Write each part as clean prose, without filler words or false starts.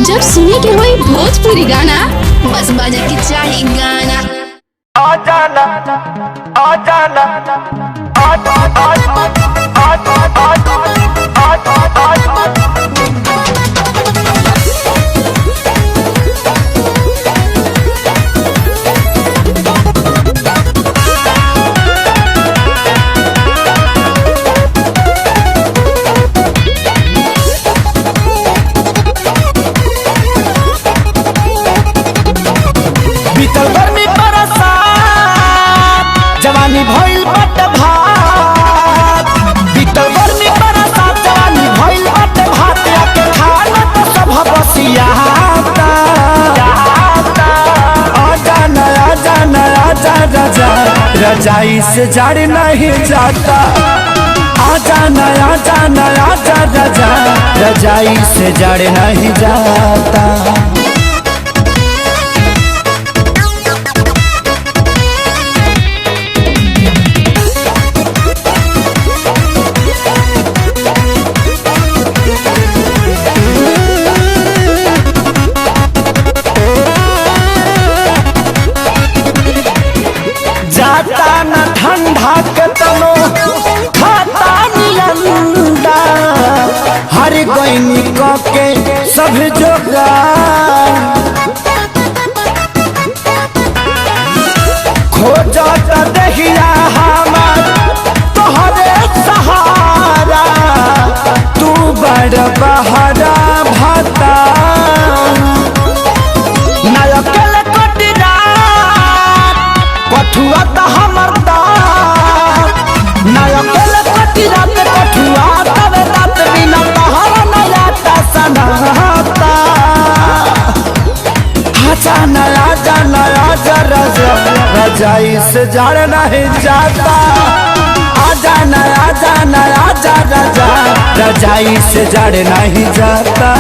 जब सुने के होई भोजपुरी गाना बस बजे के चाही गाना। आ जाना आ जाना आ जाना आ जवानी भइल बट भात बीतल गर्मी बरसात जवानी भइल बट भात आके खाना तो सब बसियाता। आजा नया जा राजा रजाई से जड़ नहीं जाता। आजा नया जा राजा रजाई से जड़ नहीं जाता। जाता न ठंडा के तनो खाता नियंदा हर गईनी के सब जोगा खोजत दहिया हमार तोहरे सहारा तू बड़ बहरा भाता नायकल कटरा कठुआ त हमर नायकल कटरा पे कठुआ तबे रात बिना तहर नया सनाता। आजा नया जा रजाई से जड़ नहीं जाता। आजा नया जा राजा रजाई से जड़ नहीं जाता।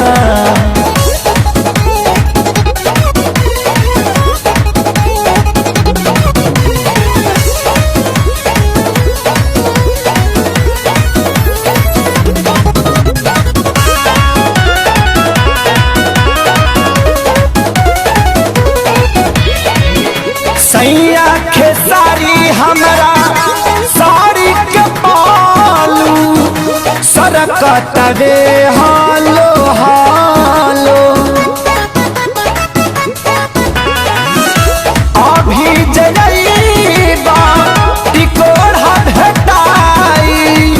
सैया खेसारी हमरा साड़ी के पालू सरकत रे हालो हालो अभी जइबा टिकोड़ा भेटाई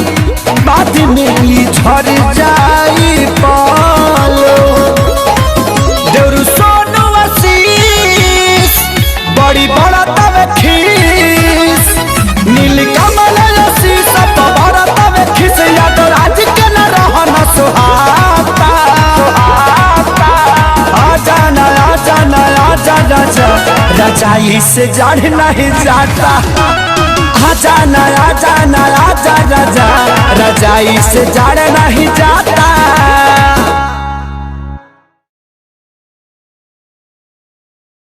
बाद में ई झड़ जाई पालो देउरु सोनू आशीष बड़ी बड़ा तवे खीस नील कमल आशीष बड़ा तवे खीस याद राज के न रहन सुहाता। आजा नया जा रजाई से जड़ नहीं जाता। आजा नया जा राजा रजाई से जड़ नहीं जाता।